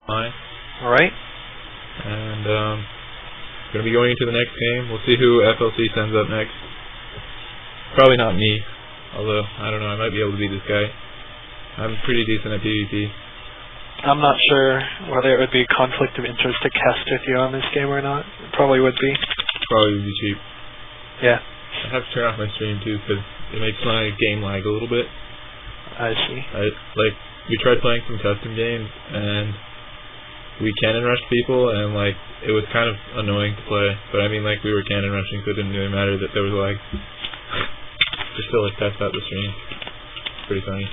Fine. Alright. And gonna be going into the next game. We'll see who fLc sends up next. Probably not me. Although, I don't know, I might be able to beat this guy. I'm pretty decent at PvP. I'm not sure whether it would be a conflict of interest to cast with you on this game or not. It probably would be. Probably would be cheap. Yeah. I have to turn off my stream too, because it makes my game lag a little bit. I see. We tried playing some custom games, and we cannon rushed people, and it was kind of annoying to play. But I mean, we were cannon rushing, so it didn't really matter that there was lag. Just to test out the stream. It's pretty funny.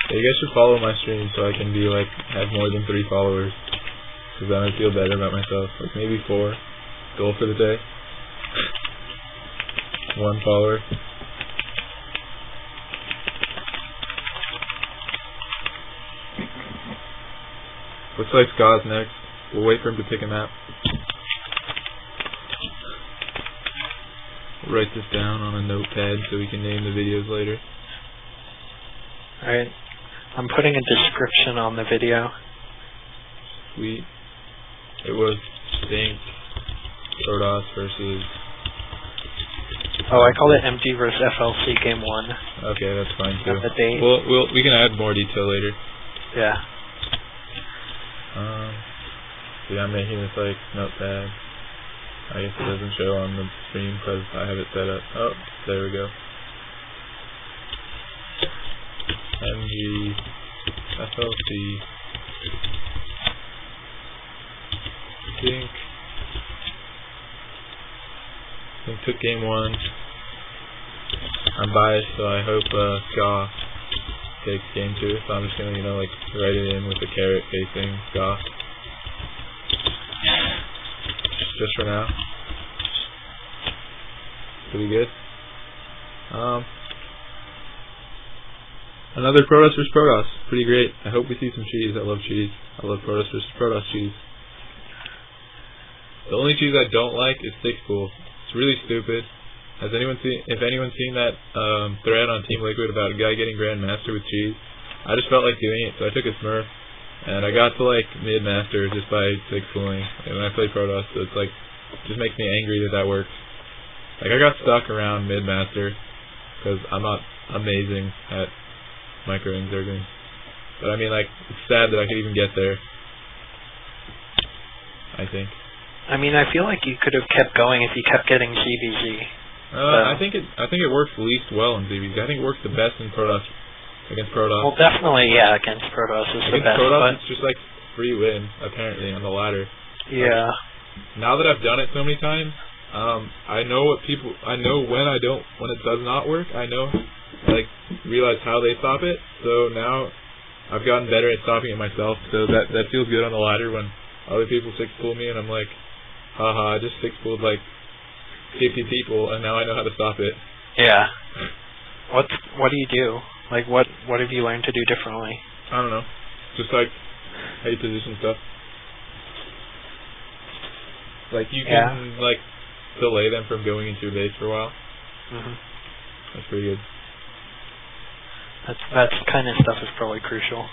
You guys should follow my stream so I can be have more than 3 followers, because then I feel better about myself. Maybe 4. Goal for the day. 1 follower. Looks like Ska's next. We'll wait for him to pick a map. We'll write this down on a notepad so we can name the videos later. Alright. I'm putting a description on the video. Sweet. It was Stink, Protoss versus... Oh, I call it MG versus fLc Game 1. Okay, that's fine too. The date. We can add more detail later. Yeah. Yeah, I'm making this notepad. I guess it doesn't show on the stream because I have it set up. Oh, there we go. MG fLc Think took game 1. I'm biased, so I hope Ska takes game 2. So I'm just gonna write it in with the carrot facing Ska. Just for now. Pretty good. Another Protoss vs. Protoss. Pretty great. I hope we see some cheese. I love cheese. I love Protoss vs. Protoss cheese. The only cheese I don't like is 6-pool. It's really stupid. If anyone's seen that thread on Team Liquid about a guy getting Grandmaster with cheese, I just felt like doing it, so I took a Smurf, and I got to mid-master just by 6-pooling. And I play Protoss, so it's it just makes me angry that works. I got stuck around mid-master because I'm not amazing at micro-inserting. But I mean, it's sad that I could even get there. I think. I mean, I feel like you could have kept going if you kept getting CBZ. I think it works least well in CBZ. I think it works the best in Protoss against Protoss. Well, definitely, yeah, against Protoss is the best. Protoss, it's just free win apparently on the ladder. Yeah. Now that I've done it so many times, I know when it does not work. I know, realize how they stop it. So now I've gotten better at stopping it myself. So that feels good on the ladder when other people 6-pool me and I'm like, haha, I just 6-pooled 50 people and now I know how to stop it. Yeah. What do you do? What have you learned to do differently? I don't know. Just how you position stuff. You can delay them from going into your base for a while. That's pretty good. That kind of stuff is probably crucial.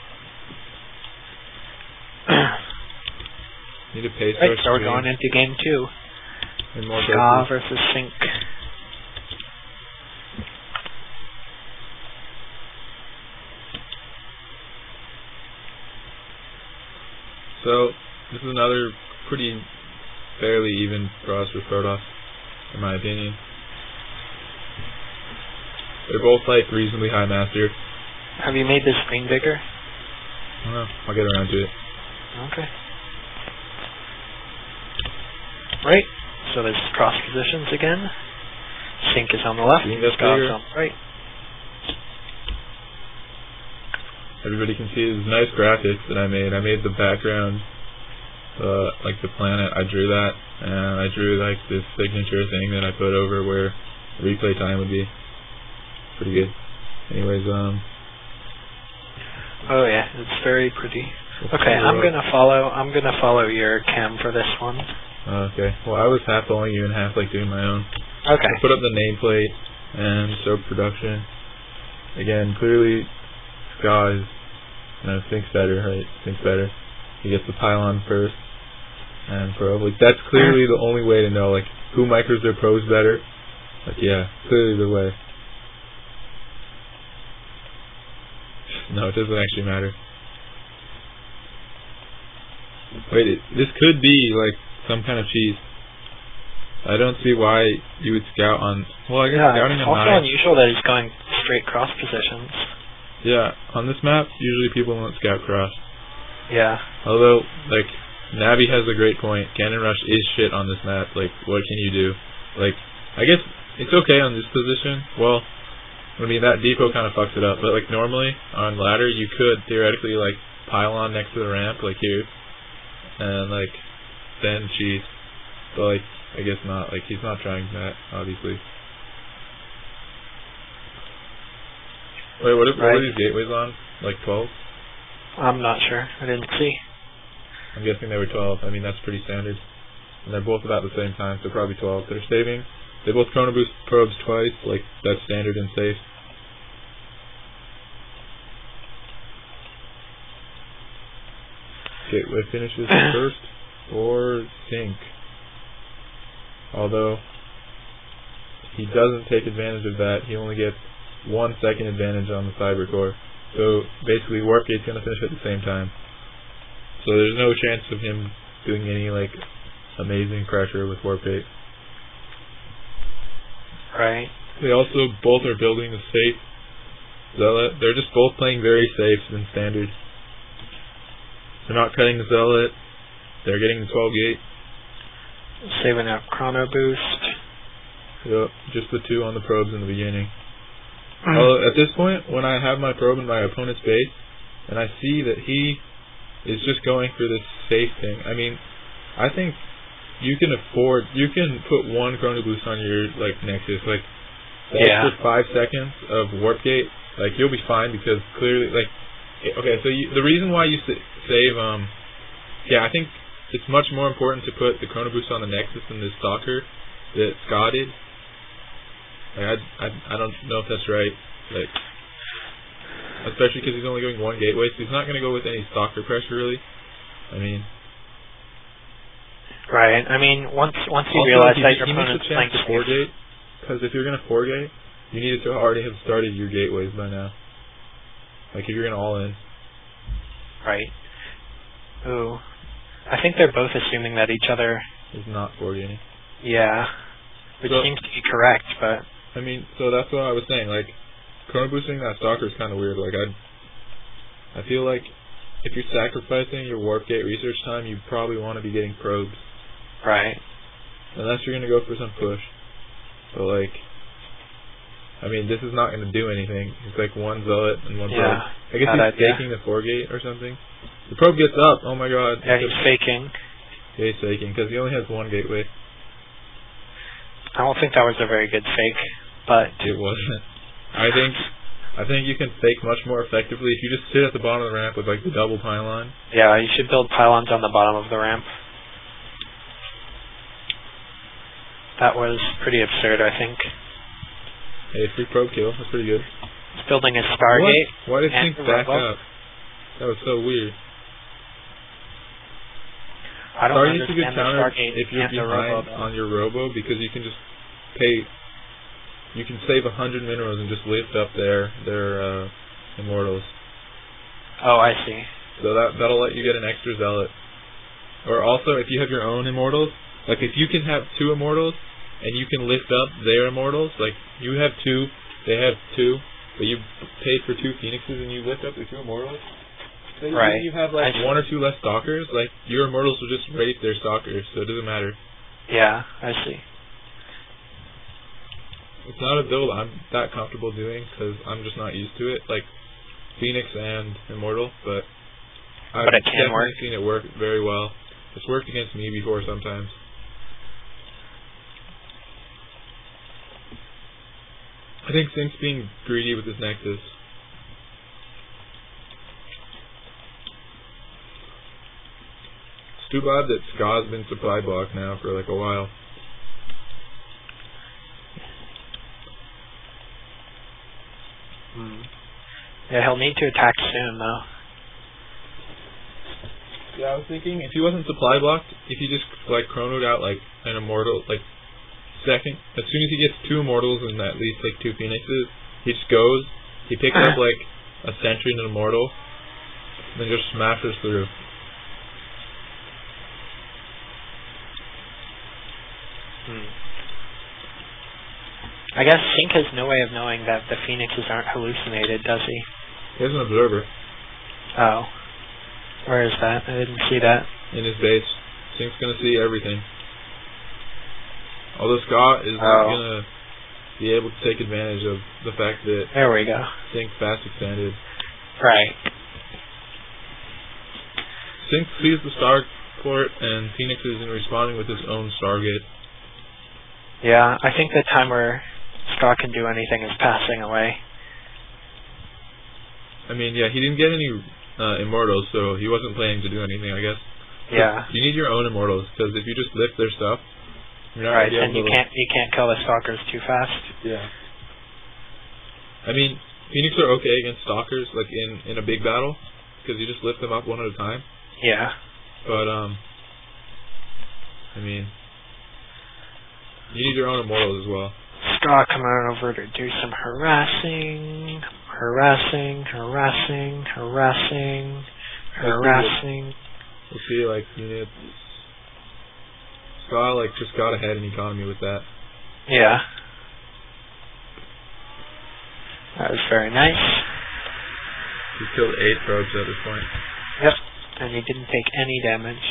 Need to pace right, so we're going into game 2. Ska versus Sync. So this is another pretty fairly even Protoss vs. Protoss, in my opinion. They're both reasonably high master. Have you made the screen bigger? I don't know. I'll get around to it. Okay. Right. So there's cross positions again. Sync is on the left. Ska's on the right. Everybody can see these nice graphics that I made. I made the background, the planet. I drew that, and I drew this signature thing that I put over where replay time would be. Pretty good. Anyways, Oh yeah, it's very pretty. Okay, I'm gonna follow your cam for this one. Okay. Well, I was half following you and half like doing my own. Okay. I put up the nameplate and show production. Again, clearly, Ska is, thinks better, right? Thinks better. He gets the pylon first, and probe. Like that's clearly the only way to know like who micros their probes better. Like yeah, clearly the way. No, it doesn't actually matter. Wait, this could be like some kind of cheese. I don't see why you would scout on. Well, I guess scouting it's on also unusual that he's going straight cross positions. Yeah, on this map, usually people won't scout cross. Yeah. Although, like, Navi has a great point. Cannon rush is shit on this map. Like, what can you do? Like, I guess it's okay on this position. Well, I mean, that depot kind of fucks it up. But, like, normally, on ladder, you could theoretically, like, pile on next to the ramp, like here. And, like, then cheese. But, like, I guess not. Like, he's not trying that, obviously. Wait, what are these gateways on? Like 12? I'm not sure. I didn't see. I'm guessing they were 12. I mean, that's pretty standard. And they're both about the same time, so probably 12. They're saving. They both chrono boost probes twice. Like, that's standard and safe. Gateway finishes first or sink. Although, he doesn't take advantage of that. He only gets 1 second advantage on the cyber core. So basically warp gate's gonna finish at the same time. So there's no chance of him doing any like amazing pressure with warp gate. Right. They also both are building a safe zealot. They're just both playing very safe and standard. They're not cutting the zealot. They're getting the 12 gate. Saving up chrono boost. Yep, just the 2 on the probes in the beginning. At this point, when I have my probe in my opponent's base, and I see that he is just going for this safe thing, I mean, I think you can put 1 chrono boost on your, like, Nexus, like, the extra 5 seconds of warp gate, like, you'll be fine, because clearly, like, okay, so the reason why you save, I think it's much more important to put the chrono boost on the Nexus than the Stalker that Ska did. Like, I don't know if that's right, like, especially because he's only going 1 gateway, so he's not going to go with any stalker pressure, really. I mean... Right, I mean, once you realize that your opponent's playing 4 gate, because if you're going to 4 gate, you need to already have started your gateways by now. Like, if you're going to all in. Right. Ooh. I think they're both assuming that each other... is not 4 gating. Yeah. Which seems to be correct, but... I mean, so that's what I was saying, like, chrono boosting that stalker is kind of weird, like, I feel like if you're sacrificing your warp gate research time, you probably want to be getting probes. Right. Unless you're going to go for some push. But, like, I mean, this is not going to do anything. It's like 1 zealot and 1 probe. I guess he's faking the 4 gate or something. The probe gets up, oh my god. Yeah, he's faking. Yeah, he's faking, because he only has 1 gateway. I don't think that was a very good fake, but... It wasn't. I think you can fake much more effectively if you just sit at the bottom of the ramp with, like, the double pylon. Yeah, you should build pylons on the bottom of the ramp. That was pretty absurd, I think. Hey, free probe kill. That's pretty good. It's building a Stargate. Why did things back up? That was so weird. I don't understand a good counter Stargate if you're behind on your robo, because you can just you can save 100 minerals and just lift up their immortals. Oh, I see. So that'll let you get an extra zealot. Or also, if you have your own immortals, like if you can have 2 immortals and you can lift up their immortals, like you have 2, they have 2, but you paid for 2 phoenixes and you lift up the 2 immortals. So you have like 1 or 2 less stalkers, like your immortals will just rape their stalkers, so it doesn't matter. Yeah, I see. It's not a build I'm that comfortable doing because I'm just not used to it, like Phoenix and Immortal, but I've definitely seen it work very well. It's worked against me before sometimes. I think Sync's being greedy with his Nexus. too bad that Ska's been supply blocked now for like a while. Yeah, he'll need to attack soon, though. Yeah, I was thinking if he wasn't supply blocked, if he just like chronoed out like an immortal, like second, as soon as he gets 2 immortals and at least like 2 phoenixes, he just goes, he picks up like a sentry and an immortal, and then just smashes through. I guess Sync has no way of knowing that the phoenixes aren't hallucinated, does he? He has an observer. Oh. Where is that? I didn't see that. In his base. Sync's gonna see everything. Although Ska is not gonna be able to take advantage of the fact that there we go. Sync fast expanded. Right. Sync sees the starport and Phoenix is responding with his own Stargate. Yeah, I think the time where Ska can do anything is passing away. I mean, yeah, he didn't get any immortals, so he wasn't planning to do anything, I guess. Yeah. You need your own immortals, because if you just lift their stuff, you're not right, gonna be able and you can't kill the stalkers too fast. Yeah. I mean, Phoenix are okay against stalkers, like in a big battle, because you just lift them up one at a time. Yeah. But I mean, you need your own immortals as well. Ska coming over to do some harassing. We'll see, like, units. Ska, like, just got ahead in economy with that. Yeah. That was very nice. He killed 8 probes at this point. Yep. And he didn't take any damage.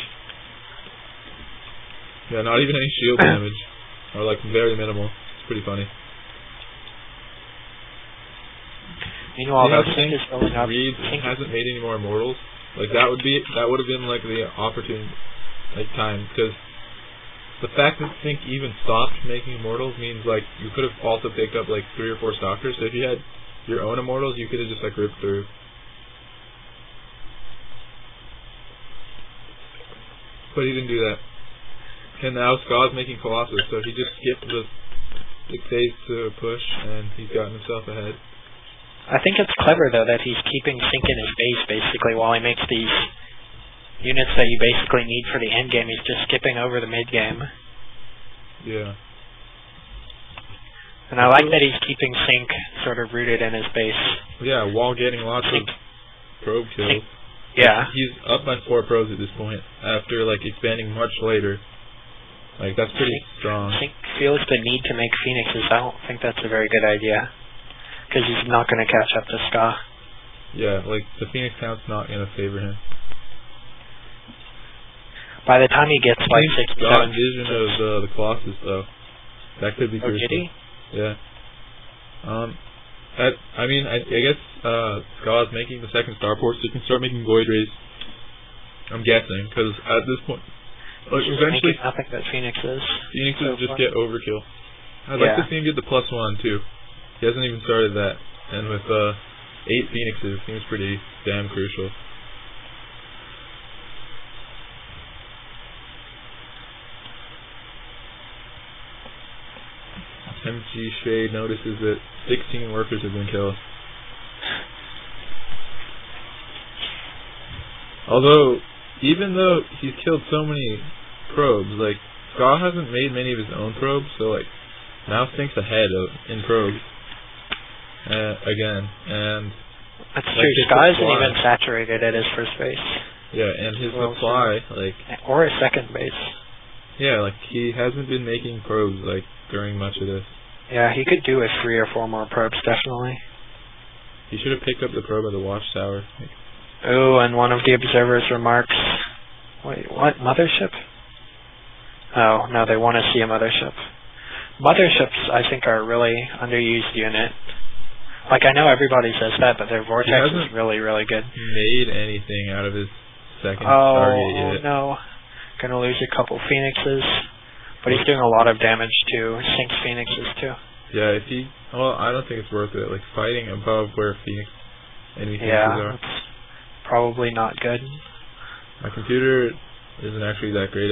Yeah, not even any shield damage. Or, like, very minimal. It's pretty funny. Meanwhile, Sync is building up. Reed hasn't made any more immortals. Like, that would have been, like, the opportune, like, time. Because the fact that Sync even stopped making immortals means, like, you could have also picked up, like, 3 or 4 stalkers. So if you had your own immortals, you could have just, like, ripped through. But he didn't do that. And now Ska's making Colossus, so he just skipped the phase to push, and he's gotten himself ahead. I think it's clever, though, that he's keeping Sync in his base, basically, while he makes these units that you basically need for the end game. He's just skipping over the mid game. Yeah. And I like that he's keeping Sync sort of rooted in his base. Yeah, while getting lots of probe kills. Yeah. He's up by 4 probes at this point, after, like, expanding much later. Like, that's pretty strong. Sync feels the need to make Phoenixes. I don't think that's a very good idea. Because he's not going to catch up to Ska. Yeah, like, the Phoenix count's not going to favor him. By the time he gets, like, 6 or 7... vision of the Colossus, though. That could be crucial. Oh, did he? Yeah. I mean, I guess Ska's making the second starport, so you can start making Void Rays. I'm guessing, because at this point... Like, eventually... nothing but Phoenixes. Phoenixes just get overkill. I'd like to see him get the +1, too. He hasn't even started that. And with 8 Phoenixes, it seems pretty damn crucial. MG Shade notices that 16 workers have been killed. Although, even though he's killed so many probes, like, Ska hasn't made many of his own probes, so, like, now Sync's ahead in probes. Again, and... That's true, Ska isn't even saturated at his first base. Yeah, and his supply, like... Or his second base. Yeah, like, he hasn't been making probes, like, during much of this. Yeah, he could do with 3 or 4 more probes, definitely. He should have picked up the probe at the watchtower. Oh, and one of the observers remarks... Wait, what? Mothership? Oh, no, they want to see a mothership. Motherships, I think, are a really underused unit. Like, I know everybody says that, but their vortex is really, really good. Made anything out of his second target yet. Oh, no. Gonna lose a couple Phoenixes. But he's doing a lot of damage to Sync's Phoenixes, too. Yeah, if he... Well, I don't think it's worth it. Like, fighting above where enemy Phoenixes are. It's probably not good. My computer isn't actually that great